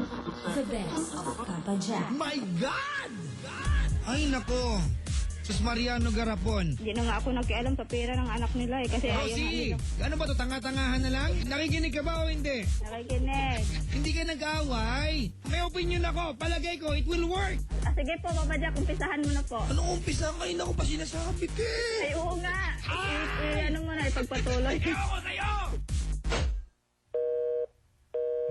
The best of Papa Jack. My God! Ay, nako. Sus Mariano Garapon. Hindi na nga ako nakialam sa pera ng anak nila eh. Kasi ayun Rosie, nga ano ba to? Tanga-tangahan na lang? Nakikinig ka ba o hindi? nakikinig. Hindi ka nag-aaway. May opinion ako. Palagay ko, it will work. Sige po, Papa Jack, umpisahan mo na po. Anong umpisa? Kain ako pa sinasabi ka. Ay, oo nga. Ano mo na, ipagpatuloy. Ayoko sa'yo!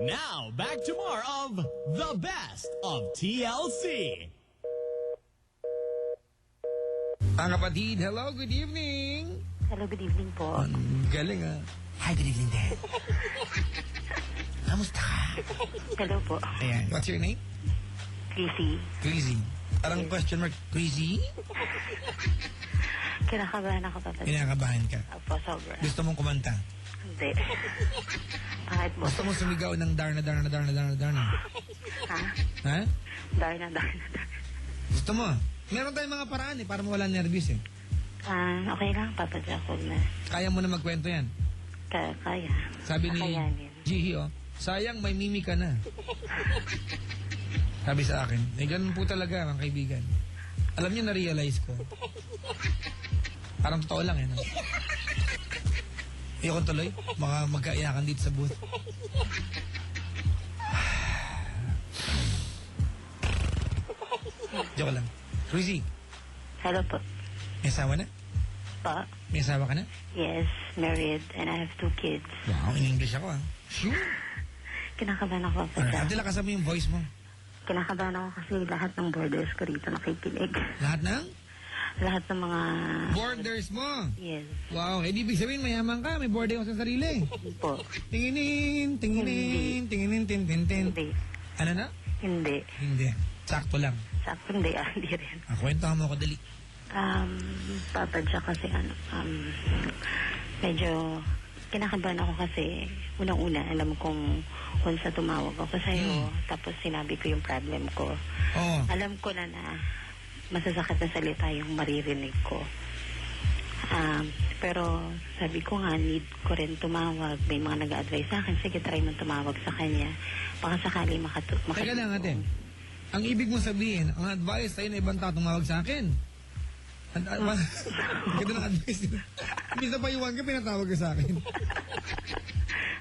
Now, back to more of The Best of TLC. Ang kapatid, hello, good evening. Hello, good evening po. Ang galing ah. Hi, good evening din. Kamusta ka? Hello po. Ayan, what's your name? Casey. Crazy. Parang question mark, crazy? Kinakabahan ako, Papa Jack. Kinakabahan ka. Opo, sobra. Gusto mong kumanta? Hindi. Bakit mo? Gusto mong sumigaw ng Darna, Darna, Darna, Darna, Darna? Ha? Ha? Darna. Gusto mo? Meron tayong mga paraan eh, para mawala nervous eh. Okay lang, Papa Jack. Huwag na. Kaya mo na magkwento yan. Kaya. Sabi ni Kakayanin. Jihi, oh, sayang may mimi ka na. Sabi sa akin, eh ganun po talaga mga kaibigan. Alam niyo, na-realize ko. Parang totoo lang eh. No? Ayokong tuloy, mga magkaiyakan dito sa booth. Joke lang. Crazy, Hello po. may asawa na? Pa? May asawa ka na? Yes, married and I have 2 kids. Wow, in English ako ah. Sure. Kinakabahan ako, Papa Alright, Jack. Abdila, kasama yung voice mo. Kinakabahan ako kasi lahat ng borders ko rito nakikinig. Lahat ng Lahat ng mga... borders mo. Yes. Wow, eh di ibig sabihin mayaman ka, may boarding ka sa sarili. Hindi po. Tinginin, tinginin, tinginin, tin, tin, tin. Hindi. Ano na? Hindi. Hindi. Sakto lang. Sakto hindi. Hindi rin. Kwento mo ako dali. Papa Jack kasi medyo kinakabahan ako kasi unang-una alam kong kung sa tumawag ako sa'yo tapos sinabi ko yung problem ko. Oo. Alam ko na masasakit na salita yung maririnig ko. Pero sabi ko nga, need ko rin tumawag. May mga nag-a-advise sa akin, sige, try mo tumawag sa kanya. Baka sakali Teka lang ate. Ang ibig mo sabihin, ang advice sa'yo na ibang tao tumawag sa akin. Ganda ng advice. Bisa pa iwan ka, pinatawag ka sa akin.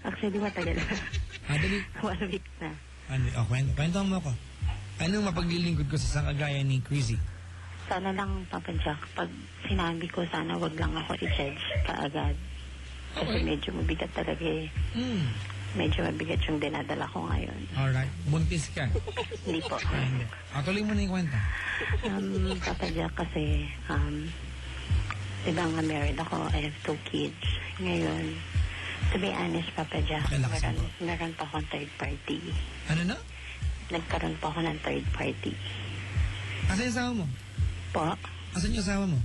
Actually, matagal na. Dali. 1 week na. Kwento mo ako. Anong mapaglilingkod ko sa isang kagaya ni Crazy? Sana lang, Papa Jack, pag sinabi ko, sana wag lang ako i-judge kaagad. Kasi Okay. medyo mabigat talaga eh. Medyo mabigat yung dinadala ko ngayon. Alright. Buntis ka. Hindi po. Hindi. Tuloy mo na yung kwento. Papa Jack, kasi, diba nga married ako, I have 2 kids. Ngayon, to be honest, Papa Jack, Relax mo. meron pa akong third party. Ano na? Nagkaroon pa ako ng third party. Asan yung asawa mo? Po, Asan yung asawa mo?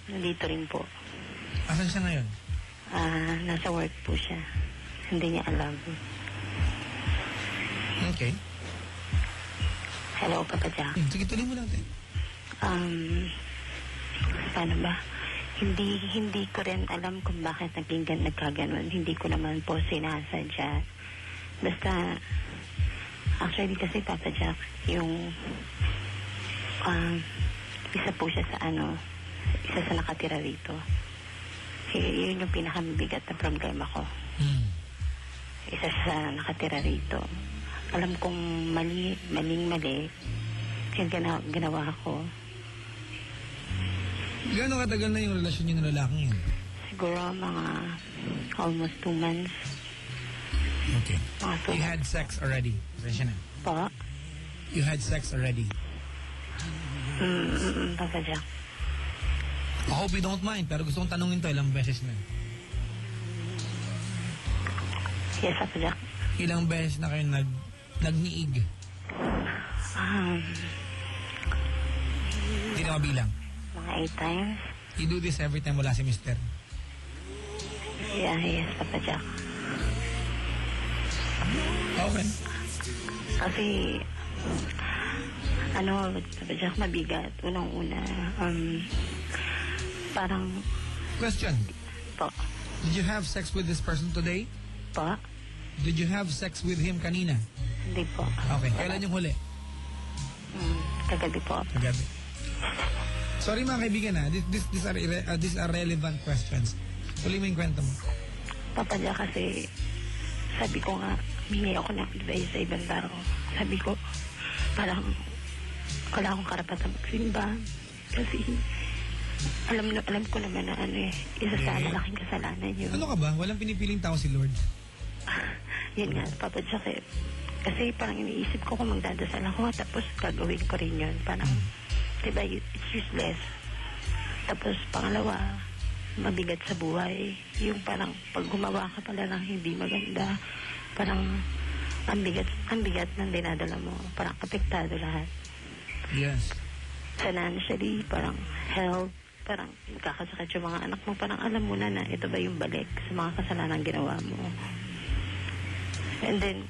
nandito rin po. Asan siya ngayon? Nasa work po siya. Hindi niya alam. Okay. Hello, Papa Jack. Sige, tuloy mo lang tayo. Paano ba? Hindi ko rin alam kung bakit nagkaganon. Hindi ko naman po sinasadya. Basta, actually kasi Papa Jack, yung isa po siya sa isa sa nakatira rito. Yun yung pinakamabigat na problema ko. Isa sa nakatira rito. Alam kong maling-mali yung ginawa ko. Gano'ng katagal na yung relasyon niyo ng lalaking yun? Siguro mga almost 2 months. Okay. Mga 2 You had sex already. Pasensya na. po. You had sex already. Papa Jack. I hope you don't mind, pero gusto kong tanungin to ilang beses na. Yes, Papa Jack. Ilang beses na kayo nagniig? Hindi na mabilang. Mga 8 times. You do this every time wala si mister. Yeah, yes, Papa Jack. Okay. Kasi, Papa Jack, mabigat. Unang-una, parang, Question. po. Did you have sex with this person today? Po? did you have sex with him kanina? Hindi po. Okay. Kailan yung huli? Kagabi po. Kagabi. Sorry mga kaibigan ha. These are relevant questions. Tuloy mo yung kwento mo. Papa Jack, kasi sabi ko nga, humingi ako ng advice sa ibang tao. Sabi ko, parang wala akong karapatan magsimba. Kasi alam ko naman na isa sa malaking kasalanan yun. Ano ka ba? Walang pinipiling tao si Lord. Yun nga, Papa Jack eh. Kasi parang iniisip ko kung magdadasal ako, tapos gagawin ko rin yun. Parang, diba, it's useless. Tapos pangalawa, mabigat sa buhay. Yung parang pag gumawa ka pala ng hindi maganda, parang ang bigat ng dinadala mo. Parang apektado lahat. Yes. Financially, parang health, parang kakasakit yung mga anak mo. Parang alam mo na ito ba yung balik sa mga kasalanan ginawa mo. And then,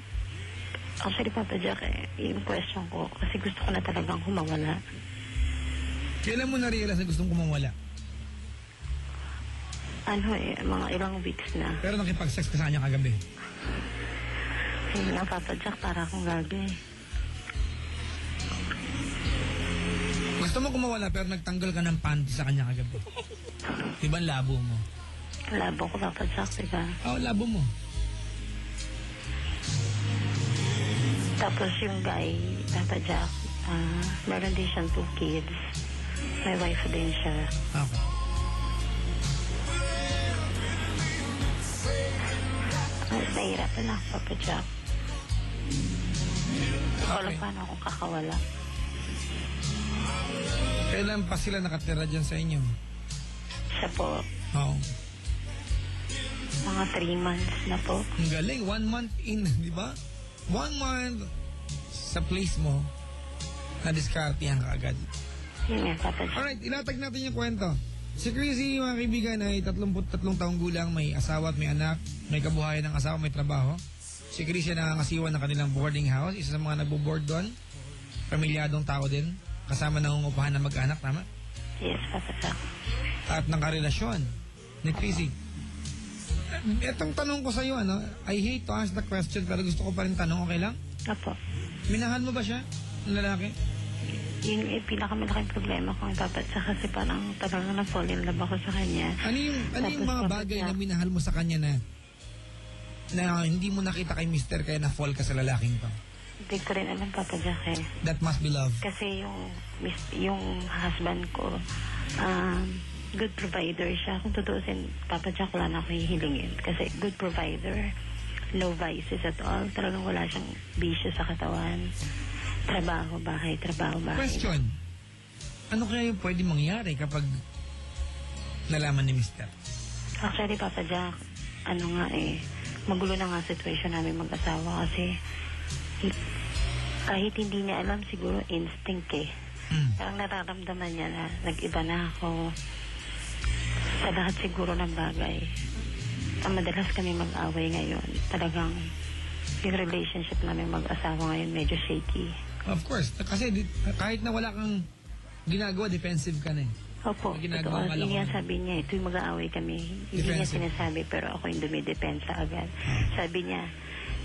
actually, Papa Jack, yung question ko, kasi gusto ko na talagang humawala. Kailan mo na-realize na gustong kumawala? Mga ilang weeks na. Pero nakipag-sex ka sa kanya kagabi. Hindi na, Papa Jack, para akong gagi. Gusto mo kumawala pero nagtanggal ka ng panty sa kanya kagabi. Diba ang labo mo? Labo ko, Papa Jack, diba? Oo, labo mo. Tapos yung guy, Papa Jack, meron din siyang 2 kids. May wife din siya. Okay. Nahirapan ako, Papa Jack. Wala Okay. paano akong kakawala. Kailan pa sila nakatira dyan sa inyo? Siya po, Oo. mga 3 months na po. Ang galing. 1 month in, di ba? 1 month sa place mo, na-discartehan ka agad. Yun nga, Papa Jack. Alright, ilatag natin yung kwento. Si Chrissy, mga kaibigan, ay 33 taong gulang, may asawa at may anak, may kabuhayan ng asawa, may trabaho. Si Chrissy nangangasiwa ng kanilang boarding house, isa sa mga nagbo-board doon. Pamilyadong tao din, kasama nangungupahan ng mag-anak, tama? Yes, Papa Jack. At nakarelasyon ni Chrissy. Itong tanong ko sa iyo, I hate to ask the question, pero gusto ko pa rin tanong, okay lang? Apo. Minahal mo ba siya, ng lalaki? Yun yung pinakamalaking problema ko, Papa Jack, kasi parang talagang na-fall in love ako sa kanya. Ano yung mga bagay na minahal mo sa kanya na hindi mo nakita kay mister kaya na-fall ka sa lalaking to? Hindi ko rin alam, Papa Jack, eh. That must be love. Kasi yung husband ko, good provider siya. Kung tutuusin, Papa Jack, wala na ako hihilingin. Kasi good provider, no vices at all. Talagang wala siyang bisyo sa katawan. Trabaho, bahay, trabaho, bahay. Question. Ano kaya yung pwede mangyari kapag nalaman ni mister? Actually, Papa Jack, magulo na nga situation namin mag-asawa kasi kahit hindi niya alam, siguro instinct eh. Parang nararamdaman niya na nag-iba na ako sa lahat siguro ng bagay. Ang madalas kami mag-away ngayon, talagang yung relationship namin mag-asawa ngayon medyo shaky. Of course. Kasi kahit na wala kang ginagawa, defensive ka na eh. Opo, May ginagawa totoo. ka lang Yun nga ako. sabi niya, tuwing mag-aaway kami, hindi niya Defensive. sinasabi, pero ako yung dumidepensa agad. Sabi niya,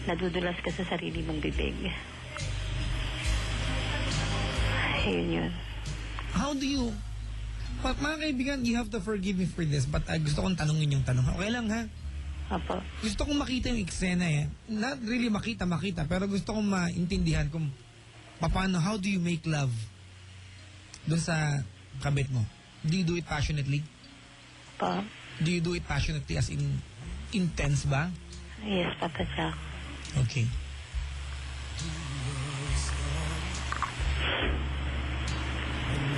nadudulas ka sa sarili mong bibig. Ayun yun. How do you... Mga kaibigan, you have to forgive me for this, but gusto kong tanungin yung tanong. Okay lang ha? Opo. Gusto kong makita yung eksena eh. Not really makita, pero gusto kong maintindihan kung paano, how do you make love doon sa kabit mo? Do you do it passionately? Po. Do you do it passionately as in intense ba? Yes, Papa Jack. Okay.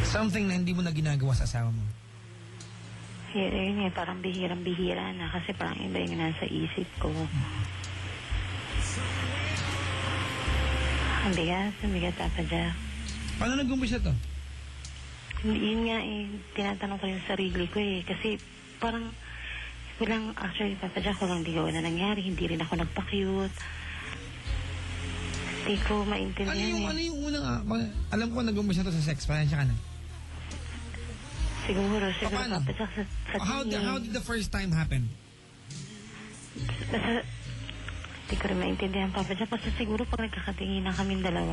Something na hindi mo na ginagawa sa asawa mo. Yun nga, parang bihirang-bihira na kasi parang iba yung nasa isip ko. Ang bigat, Papa Jack. Paano nag-umpisa to? Yun nga tinatanong ko yung sarili ko eh. Kasi parang actually, Papa Jack, walang ligaw na nangyari. Hindi rin ako nagpa-cute. Hindi ko maintindihan Ano yung unang, alam ko nag-umpisa to sa sex, pasensya ka na. Siguro, Paano? Papa Jack, sa How did the first time happen? basta, Hindi ko rin maintindihan, Papa Jack. Kasi siguro pag nagkakatinginan kaming dalawa,